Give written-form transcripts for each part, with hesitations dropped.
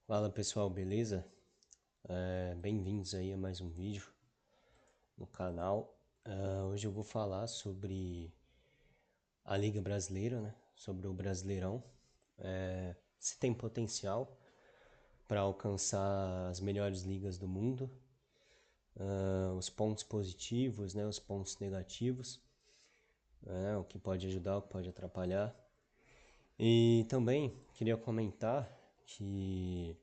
Fala pessoal, beleza? Bem-vindos aí a mais um vídeo no canal. Hoje eu vou falar sobre a Liga Brasileira, né? Sobre o Brasileirão. Se tem potencial para alcançar as melhores ligas do mundo, os pontos positivos, né? Os pontos negativos, o que pode ajudar, o que pode atrapalhar. E também queria comentar que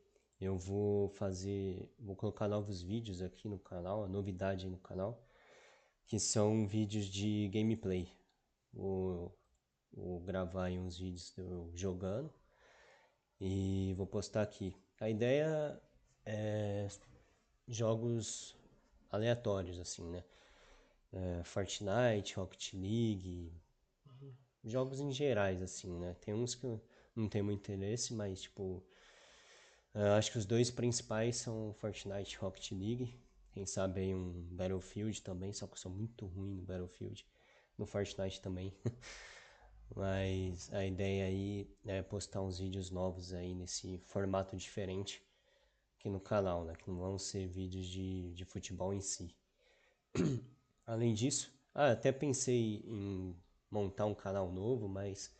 vou colocar novos vídeos aqui no canal, a novidade aí no canal, que são vídeos de gameplay. Vou, vou gravar aí uns vídeos eu jogando e vou postar aqui. A ideia é jogos aleatórios, assim, né? Fortnite, Rocket League, jogos em gerais, assim, né? Tem uns que eu não tenho muito interesse, mas, tipo, acho que os dois principais são Fortnite e Rocket League. Quem sabe aí um Battlefield também, só que eu sou muito ruim no Battlefield. No Fortnite também. Mas a ideia aí é postar uns vídeos novos aí nesse formato diferente aqui no canal, né? Que não vão ser vídeos de futebol em si. Além disso, até pensei em montar um canal novo, mas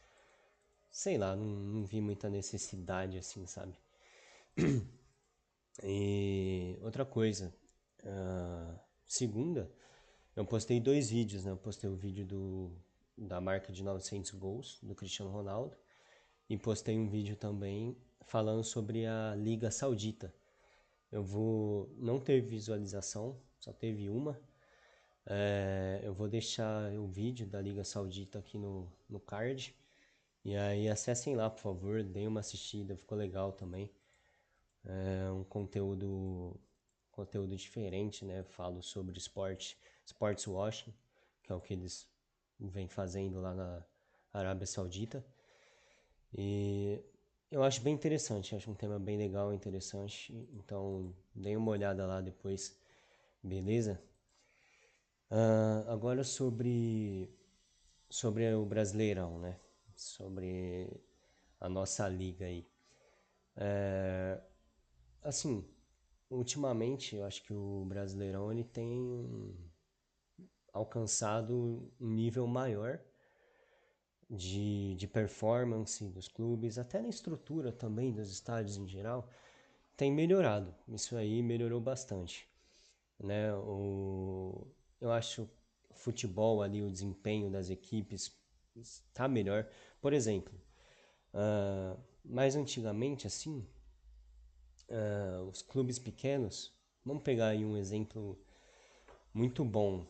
sei lá, não vi muita necessidade assim, sabe? E outra coisa, segunda, eu postei dois vídeos, né? Eu postei o vídeo da marca de 900 gols do Cristiano Ronaldo e postei um vídeo também falando sobre a Liga Saudita. Não teve visualização, só teve uma. Eu vou deixar o vídeo da Liga Saudita aqui no card. E aí acessem lá, por favor, deem uma assistida, ficou legal também. É um conteúdo diferente, né? Falo sobre sports washing, que é o que eles vêm fazendo lá na Arábia Saudita. E eu acho bem interessante, acho um tema bem legal, interessante. Então, dê uma olhada lá depois, beleza? Agora sobre o Brasileirão, né? Sobre a nossa liga aí. Assim, ultimamente eu acho que o Brasileirão ele tem alcançado um nível maior de performance dos clubes, até na estrutura também dos estádios em geral, tem melhorado. Isso aí melhorou bastante, né? Eu acho o futebol ali, o desempenho das equipes está melhor. Por exemplo, mais antigamente assim, os clubes pequenos, vamos pegar aí um exemplo muito bom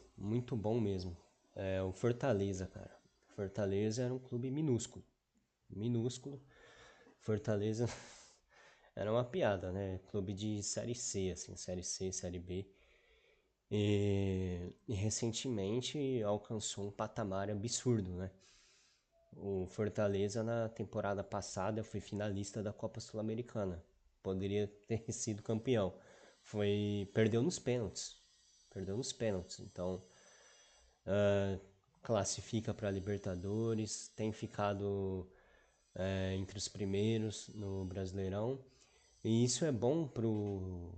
mesmo. É o Fortaleza, cara. Fortaleza era um clube minúsculo, minúsculo. Fortaleza era uma piada, né? Clube de série C, assim, série C, série B. E recentemente alcançou um patamar absurdo, né? O Fortaleza na temporada passada foi finalista da Copa Sul-Americana. Poderia ter sido campeão. Perdeu nos pênaltis. Perdeu nos pênaltis. Então, classifica para Libertadores, tem ficado entre os primeiros no Brasileirão. E isso é bom pro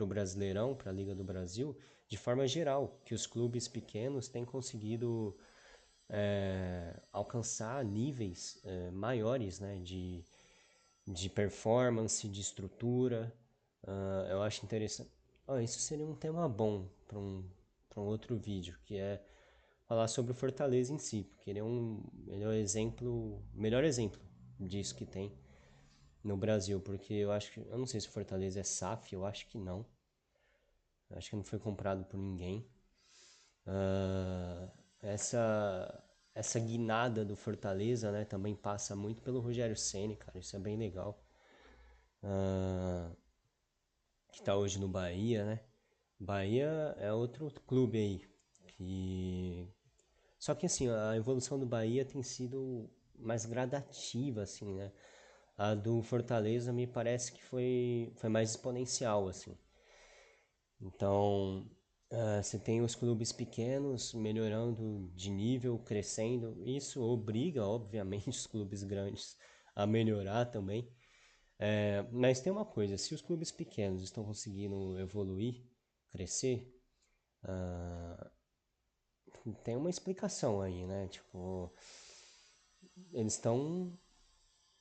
Brasileirão, para a Liga do Brasil, de forma geral, que os clubes pequenos têm conseguido alcançar níveis maiores, né, de performance, de estrutura. Eu acho interessante. Isso seria um tema bom para um outro vídeo, que é falar sobre o Fortaleza em si, porque ele é um melhor exemplo disso que tem no Brasil, porque eu não sei se o Fortaleza é SAF, eu acho que não. Eu acho que não foi comprado por ninguém. Ah, essa essa guinada do Fortaleza, né, também passa muito pelo Rogério Ceni, cara, isso é bem legal. Que tá hoje no Bahia, né? Bahia é outro clube aí que só que assim, a evolução do Bahia tem sido mais gradativa assim, né? A do Fortaleza me parece que foi mais exponencial assim. Então, você tem os clubes pequenos melhorando de nível, crescendo. Isso obriga, obviamente, os clubes grandes a melhorar também. Mas tem uma coisa, se os clubes pequenos estão conseguindo evoluir, crescer, ah, tem uma explicação aí, né? Tipo, eles estão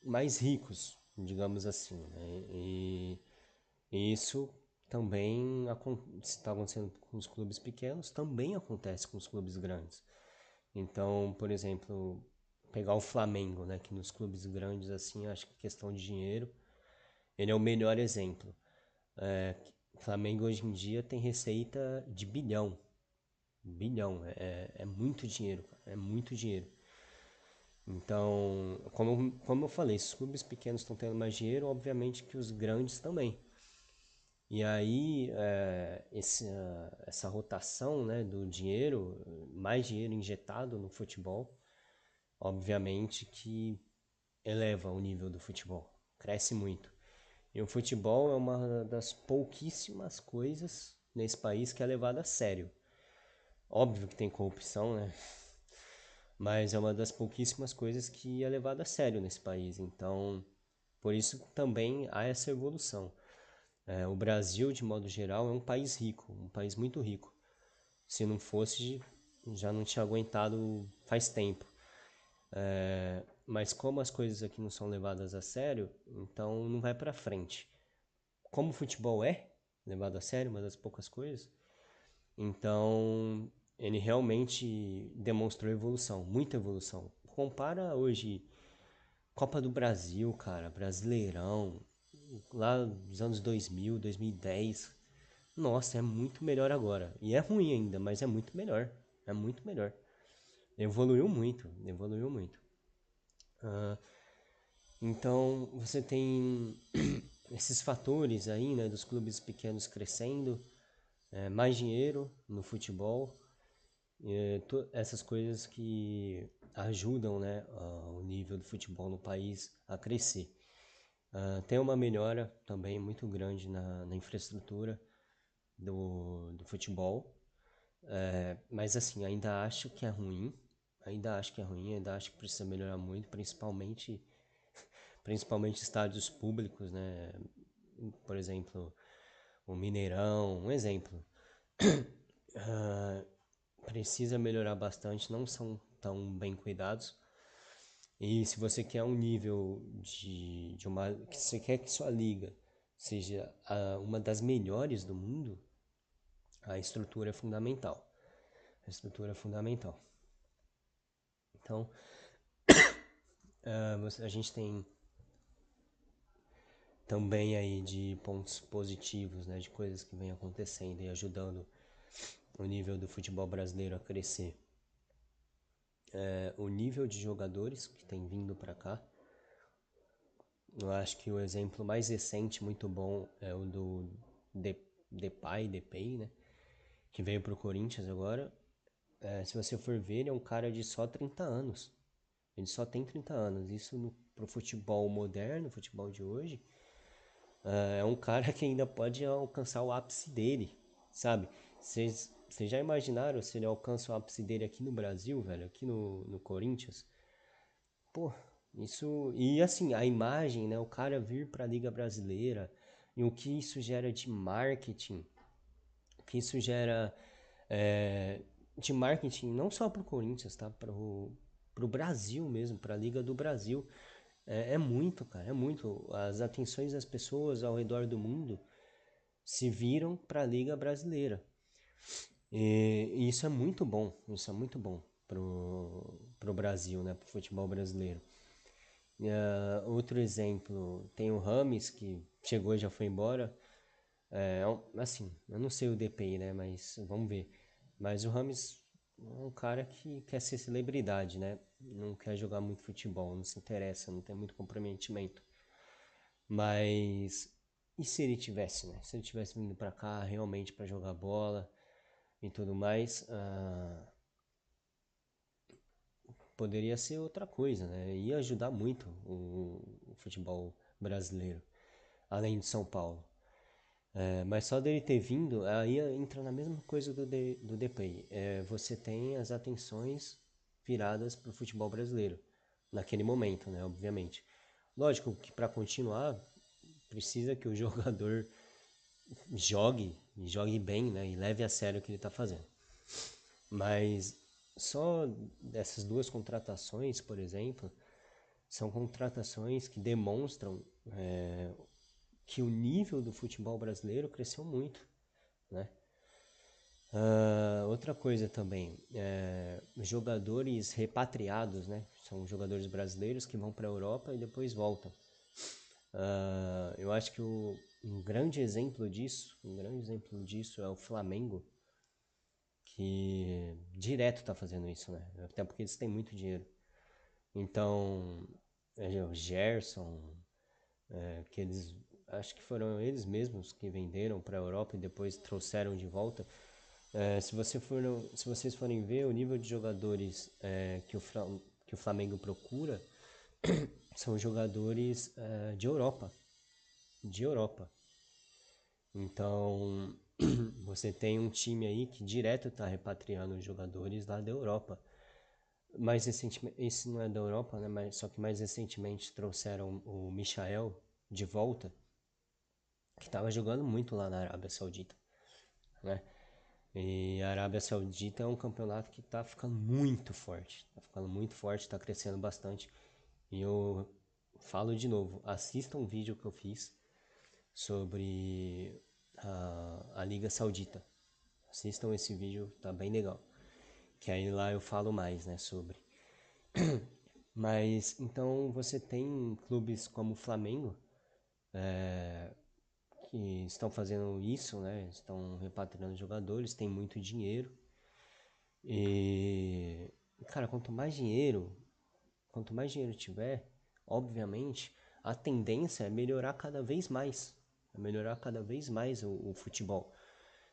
mais ricos, digamos assim, né? E isso também está acontecendo com os clubes pequenos, também acontece com os clubes grandes. Então, por exemplo, pegar o Flamengo, né, que nos clubes grandes assim, acho que questão de dinheiro, ele é o melhor exemplo. O Flamengo hoje em dia tem receita de bilhão. Bilhão, é muito dinheiro, cara, é muito dinheiro. Então, como eu falei, se os clubes pequenos estão tendo mais dinheiro, obviamente que os grandes também. E aí, essa rotação, né, do dinheiro, mais dinheiro injetado no futebol, obviamente que eleva o nível do futebol, cresce muito. E o futebol é uma das pouquíssimas coisas nesse país que é levada a sério. Óbvio que tem corrupção, né? Mas é uma das pouquíssimas coisas que é levada a sério nesse país. Então, por isso também há essa evolução. O Brasil, de modo geral, é um país rico, um país muito rico. Se não fosse, já não tinha aguentado faz tempo. Mas como as coisas aqui não são levadas a sério, então não vai pra frente. Como o futebol é levado a sério, uma das poucas coisas, então ele realmente demonstrou evolução, muita evolução. Compara hoje Copa do Brasil, cara, Brasileirão, lá dos anos 2000, 2010. Nossa, é muito melhor agora. E é ruim ainda, mas é muito melhor. É muito melhor. Evoluiu muito, evoluiu muito. Ah, então você tem esses fatores aí, né, dos clubes pequenos crescendo, mais dinheiro no futebol, essas coisas que ajudam, né, o nível do futebol no país a crescer. Tem uma melhora também muito grande na infraestrutura do futebol, mas assim, ainda acho que é ruim, ainda acho que precisa melhorar muito, principalmente estádios públicos, né? Por exemplo, o Mineirão, um exemplo. Precisa melhorar bastante, não são tão bem cuidados. E se você quer um nível de uma. Que você quer que sua liga seja uma das melhores do mundo, a estrutura é fundamental. A estrutura é fundamental. Então, a gente tem também aí de pontos positivos, né, de coisas que vem acontecendo e ajudando o nível do futebol brasileiro a crescer. O nível de jogadores que tem vindo para cá. Eu acho que o exemplo mais recente, muito bom, é o do Depay, né? Que veio pro Corinthians agora. Se você for ver, ele é um cara de só 30 anos. Ele só tem 30 anos. Isso pro futebol moderno, futebol de hoje, é um cara que ainda pode alcançar o ápice dele, sabe? Vocês já imaginaram se ele alcança o ápice dele aqui no Brasil, velho? Aqui no Corinthians? Pô, isso. E assim, a imagem, né? O cara vir pra Liga Brasileira e o que isso gera de marketing, o que isso gera é, de marketing não só pro Corinthians, tá? Pro Brasil mesmo, pra Liga do Brasil. É muito, cara, é muito. As atenções das pessoas ao redor do mundo se viram pra Liga Brasileira. E isso é muito bom, isso é muito bom pro Brasil, né? Pro futebol brasileiro. Outro exemplo, tem o Rames, que chegou e já foi embora. Assim, eu não sei o DPI, né? Mas vamos ver. Mas o Rames é um cara que quer ser celebridade, né? Não quer jogar muito futebol, não se interessa, não tem muito comprometimento. Mas e se ele tivesse, né? Se ele tivesse vindo pra cá realmente pra jogar bola e tudo mais, poderia ser outra coisa, né? Ia ajudar muito o futebol brasileiro, além de São Paulo. Mas só dele ter vindo, aí entra na mesma coisa do DPI. Você tem as atenções viradas para o futebol brasileiro, naquele momento, né? Obviamente. Lógico que para continuar, precisa que o jogador jogue, e jogue bem, né? E leve a sério o que ele está fazendo. Mas só dessas duas contratações, por exemplo, são contratações que demonstram que o nível do futebol brasileiro cresceu muito, né? Outra coisa também, jogadores repatriados, né? São jogadores brasileiros que vão para a Europa e depois voltam. Eu acho que um grande exemplo disso é o Flamengo, que direto está fazendo isso, né? Até porque eles têm muito dinheiro. Então, o Gerson, que eles acho que foram eles mesmos que venderam para a Europa e depois trouxeram de volta. Se vocês forem ver o nível de jogadores que o Flamengo procura, são jogadores de Europa, de Europa. Então, você tem um time aí que direto está repatriando jogadores lá da Europa. Mais recentemente, esse não é da Europa, né? Só que mais recentemente trouxeram o Michael de volta, que estava jogando muito lá na Arábia Saudita, né? E a Arábia Saudita é um campeonato que está ficando muito forte, está crescendo bastante. E eu falo de novo, assista um vídeo que eu fiz sobre a Liga Saudita. Assistam esse vídeo, tá bem legal. Que aí lá eu falo mais, né, sobre. Mas então você tem clubes como o Flamengo que estão fazendo isso, né? Estão repatriando jogadores, tem muito dinheiro. E, cara, quanto mais dinheiro tiver, obviamente, a tendência é melhorar cada vez mais. É melhorar cada vez mais o futebol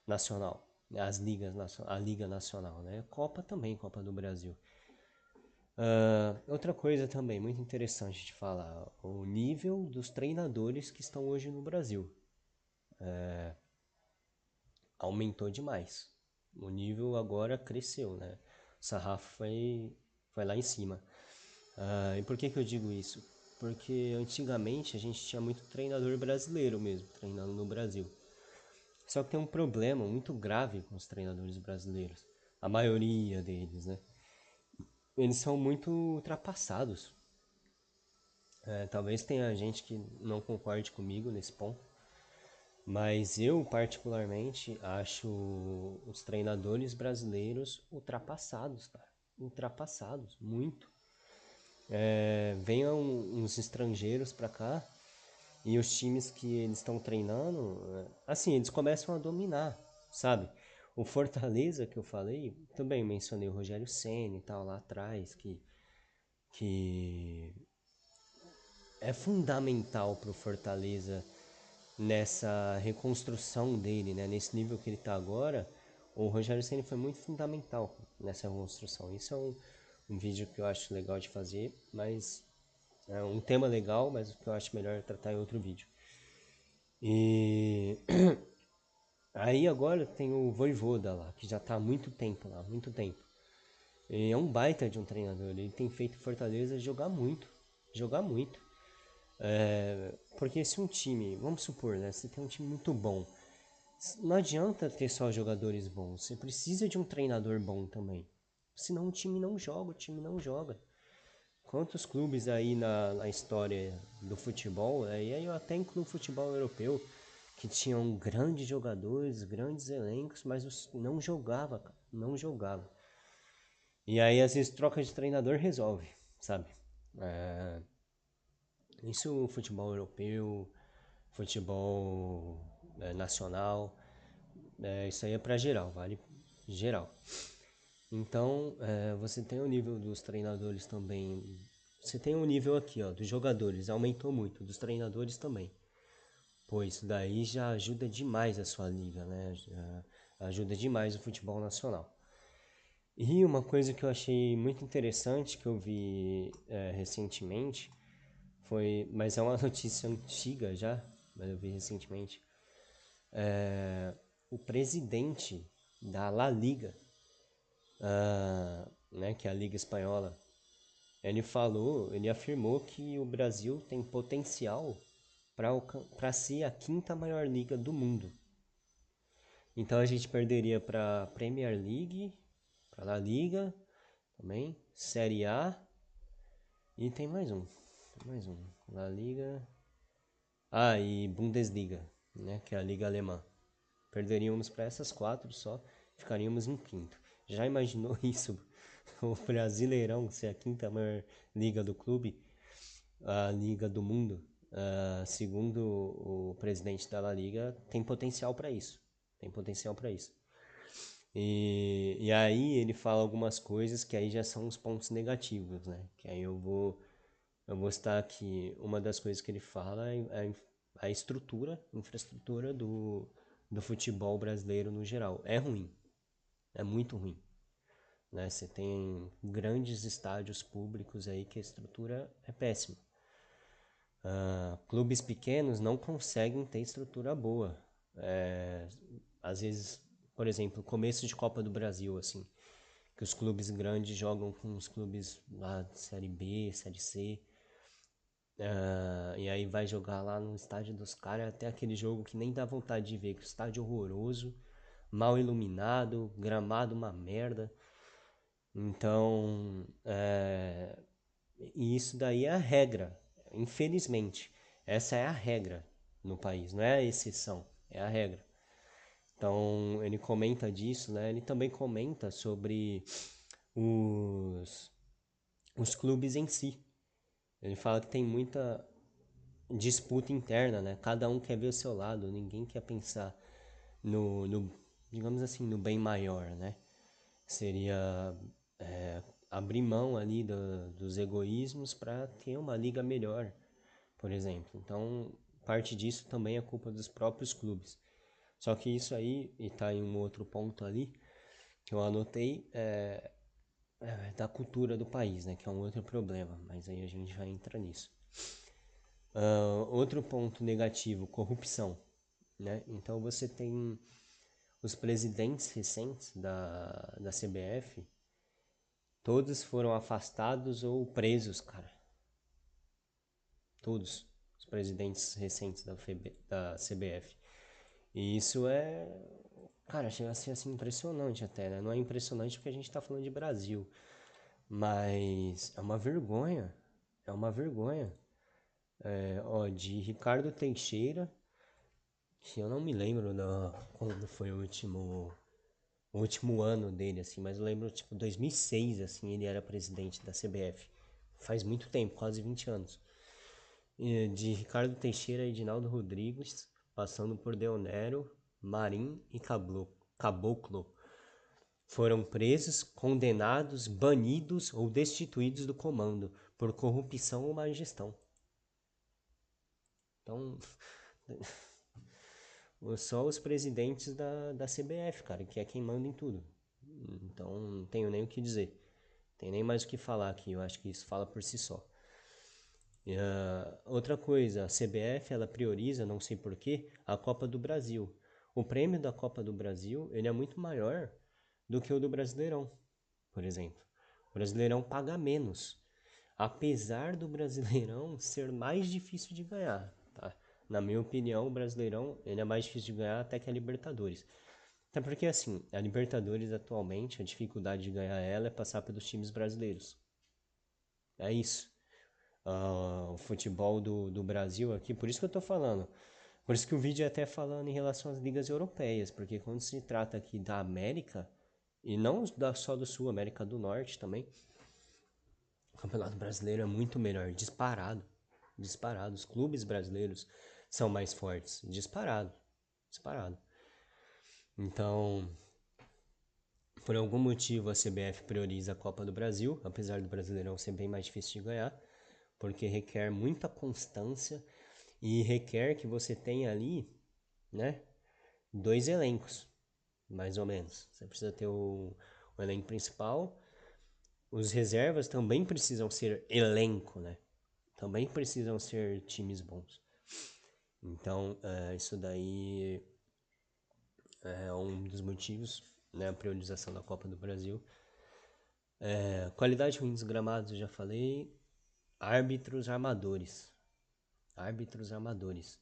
nacional, a Liga Nacional, né? Copa também, Copa do Brasil. Outra coisa também muito interessante de falar, o nível dos treinadores que estão hoje no Brasil aumentou demais. O nível agora cresceu, né? O sarrafo foi lá em cima. E por que eu digo isso? Porque antigamente a gente tinha muito treinador brasileiro mesmo, treinando no Brasil. Só que tem um problema muito grave com os treinadores brasileiros. A maioria deles, né? Eles são muito ultrapassados. Talvez tenha gente que não concorde comigo nesse ponto, mas eu particularmente acho os treinadores brasileiros ultrapassados, cara. Ultrapassados, muito. Venham uns estrangeiros pra cá e os times que eles estão treinando, assim, eles começam a dominar, sabe? O Fortaleza que eu falei, também mencionei o Rogério Ceni e tal lá atrás, que é fundamental pro Fortaleza nessa reconstrução dele, né? Nesse nível que ele está agora, o Rogério Ceni foi muito fundamental nessa reconstrução. Isso é um vídeo que eu acho legal de fazer, mas é um tema legal, mas o que eu acho melhor é tratar em outro vídeo. E aí agora tem o Vojvoda lá, que já está há muito tempo lá, muito tempo. E é um baita de um treinador, ele tem feito Fortaleza jogar muito, jogar muito. Porque se um time, vamos supor, né, você tem um time muito bom, não adianta ter só jogadores bons, você precisa de um treinador bom também. Senão o time não joga, o time não joga. Quantos clubes aí na história do futebol, e aí eu até incluo o futebol europeu, que tinham grandes jogadores, grandes elencos, mas não jogava, cara, não jogava. E aí às vezes troca de treinador resolve, sabe? Isso futebol europeu, futebol nacional, isso aí é pra geral, vale geral. Então, você tem o nível dos treinadores também. Você tem o nível aqui, ó, dos jogadores, aumentou muito, dos treinadores também. Pô, isso daí já ajuda demais a sua liga, né? Já ajuda demais o futebol nacional. E uma coisa que eu achei muito interessante que eu vi recentemente foi, mas é uma notícia antiga já, mas eu vi recentemente, o presidente da La Liga, né, que é a Liga Espanhola, ele afirmou que o Brasil tem potencial para ser a quinta maior liga do mundo. Então a gente perderia para a Premier League, para a La Liga também, Série A e tem mais um. La Liga. Ah, e Bundesliga, né, que é a liga alemã. Perderíamos para essas quatro só, ficaríamos em quinto. Já imaginou isso? O Brasileirão ser a quinta maior liga do clube, a liga do mundo? Segundo o presidente da La Liga, tem potencial para isso. Tem potencial para isso. E aí ele fala algumas coisas que aí já são os pontos negativos, né? Que aí eu vou citar aqui uma das coisas que ele fala é a infraestrutura do futebol brasileiro no geral. É ruim, é muito ruim. Né? Você tem grandes estádios públicos aí que a estrutura é péssima. Clubes pequenos não conseguem ter estrutura boa. Às vezes, por exemplo, começo de Copa do Brasil, assim, que os clubes grandes jogam com os clubes lá de Série B, Série C. E aí vai jogar lá no estádio dos caras, até aquele jogo que nem dá vontade de ver, que o estádio é horroroso, mal iluminado, gramado uma merda. Então, e isso daí é a regra, infelizmente. Essa é a regra no país, não é a exceção, é a regra. Então, ele comenta disso, né? Ele também comenta sobre os, os clubes em si. Ele fala que tem muita disputa interna, né? Cada um quer ver o seu lado, ninguém quer pensar no digamos assim, no bem maior, né? Seria abrir mão ali dos egoísmos para ter uma liga melhor, por exemplo. Então, parte disso também é culpa dos próprios clubes. Só que isso aí, e tá em um outro ponto ali, que eu anotei, é da cultura do país, né? Que é um outro problema, mas aí a gente vai entrar nisso. Outro ponto negativo, corrupção, né? Então você tem os presidentes recentes da CBF, todos foram afastados ou presos, cara. Todos os presidentes recentes da CBF. E isso cara, chega a ser assim impressionante até, né? Não é impressionante porque a gente tá falando de Brasil, mas é uma vergonha. É uma vergonha. De Ricardo Teixeira, que eu não me lembro quando foi o último ano dele, assim, mas eu lembro, tipo, 2006, assim, ele era presidente da CBF. Faz muito tempo, quase 20 anos. De Ricardo Teixeira e Edinaldo Rodrigues, passando por Deonero, Marim e Caboclo. Foram presos, condenados, banidos ou destituídos do comando por corrupção ou má gestão. Então, só os presidentes da CBF, cara, que é quem manda em tudo. Então, não tenho nem o que dizer. Tem nem mais o que falar aqui, eu acho que isso fala por si só. Outra coisa, a CBF ela prioriza, não sei porquê, a Copa do Brasil. O prêmio da Copa do Brasil ele é muito maior do que o do Brasileirão, por exemplo. O Brasileirão paga menos, apesar do Brasileirão ser mais difícil de ganhar. Tá? Na minha opinião, o Brasileirão ele é mais difícil de ganhar até que a Libertadores. Até porque assim, a Libertadores atualmente, a dificuldade de ganhar ela é passar pelos times brasileiros. É isso. O futebol do Brasil aqui, por isso que eu tô falando. Por isso que o vídeo é até falando em relação às ligas europeias, porque quando se trata aqui da América, e não só do Sul, América do Norte também, o Campeonato Brasileiro é muito melhor, disparado. Disparado. Os clubes brasileiros são mais fortes, disparado. Disparado. Então, por algum motivo a CBF prioriza a Copa do Brasil, apesar do Brasileirão ser bem mais difícil de ganhar, porque requer muita constância e requer que você tenha ali, né, dois elencos, mais ou menos. Você precisa ter o elenco principal, os reservas também precisam ser elenco, né? Também precisam ser times bons. Então, isso daí é um dos motivos, né, a priorização da Copa do Brasil. Qualidade ruim dos gramados, eu já falei. Árbitros armadores. árbitros amadores.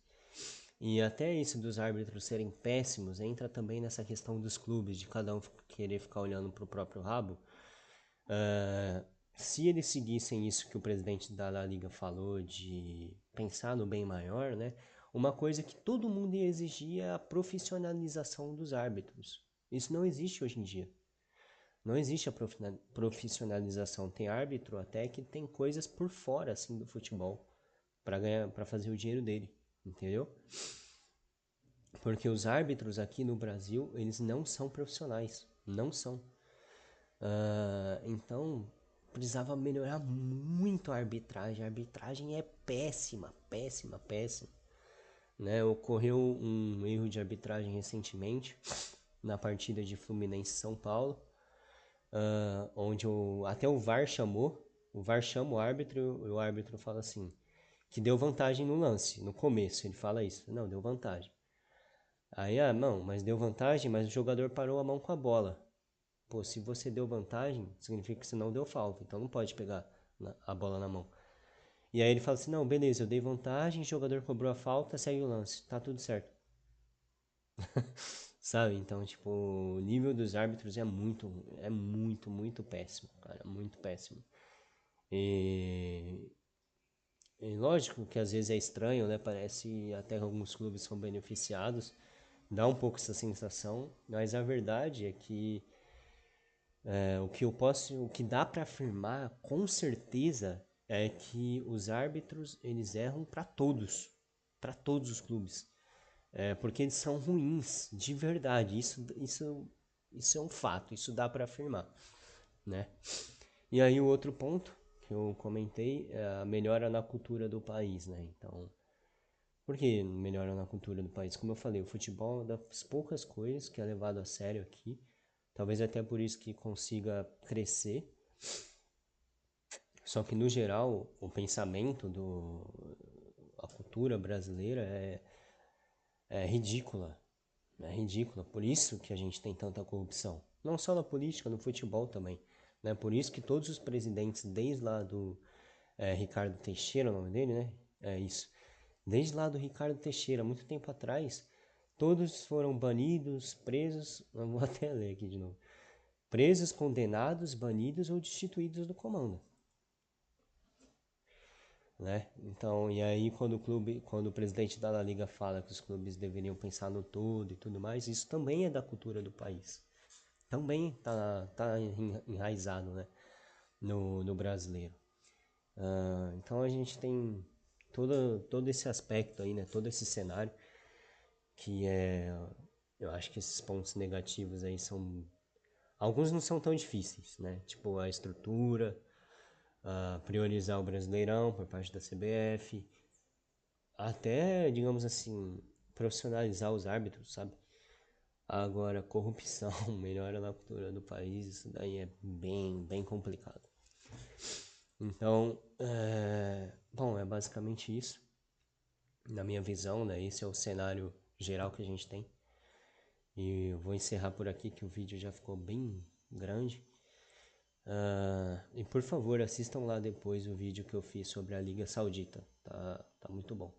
E até isso dos árbitros serem péssimos entra também nessa questão dos clubes, de cada um querer ficar olhando para o próprio rabo. Se eles seguissem isso que o presidente da La Liga falou, de pensar no bem maior, né? Uma coisa que todo mundo ia exigir é a profissionalização dos árbitros. Isso não existe hoje em dia. Não existe a profissionalização. Tem árbitro até que tem coisas por fora assim do futebol para ganhar, para fazer o dinheiro dele, entendeu? Porque os árbitros aqui no Brasil, eles não são profissionais, não são. Então, precisava melhorar muito a arbitragem. A arbitragem é péssima, péssima, péssima. Né? Ocorreu um erro de arbitragem recentemente na partida de Fluminense São Paulo, onde até o VAR chamou. O VAR chama o árbitro e o árbitro fala assim, que deu vantagem no lance, no começo, ele fala isso. Não, deu vantagem. Aí, não, mas deu vantagem, mas o jogador parou a mão com a bola. Pô, se você deu vantagem, significa que você não deu falta, então não pode pegar a bola na mão. E aí ele fala assim, não, beleza, eu dei vantagem, o jogador cobrou a falta, segue o lance, tá tudo certo. Sabe? Então, tipo, o nível dos árbitros é muito péssimo, cara, muito péssimo. E lógico que às vezes é estranho, né? Parece até que alguns clubes são beneficiados, dá um pouco essa sensação, mas a verdade é que o que dá para afirmar com certeza é que os árbitros eles erram para todos os clubes, porque eles são ruins de verdade. Isso é um fato, isso dá para afirmar, né? E aí o outro ponto que eu comentei é a melhora na cultura do país, né? Então, por que melhora na cultura do país? Como eu falei, o futebol é das poucas coisas que é levado a sério aqui. Talvez até por isso que consiga crescer. Só que no geral, o pensamento a cultura brasileira é ridícula. É ridícula. Por isso que a gente tem tanta corrupção. Não só na política, no futebol também. Né? Por isso que todos os presidentes, desde lá do Ricardo Teixeira, o nome dele, né? É isso. Desde lá do Ricardo Teixeira, muito tempo atrás, todos foram banidos, presos. Eu vou até ler aqui de novo. Presos, condenados, banidos ou destituídos do comando. Né? Então, e aí quando o presidente da La Liga fala que os clubes deveriam pensar no todo e tudo mais, isso também é da cultura do país. Também tá enraizado, né? No brasileiro. Então a gente tem todo esse aspecto aí, né? Todo esse cenário que eu acho que esses pontos negativos aí são, alguns não são tão difíceis, né? Tipo a estrutura, priorizar o Brasileirão por parte da CBF, até, digamos assim, profissionalizar os árbitros, sabe? Agora, corrupção, melhora na cultura do país, isso daí é bem complicado. Então, bom, é basicamente isso. Na minha visão, né? Esse é o cenário geral que a gente tem. E eu vou encerrar por aqui que o vídeo já ficou bem grande. E por favor, assistam lá depois o vídeo que eu fiz sobre a Liga Saudita. Tá muito bom.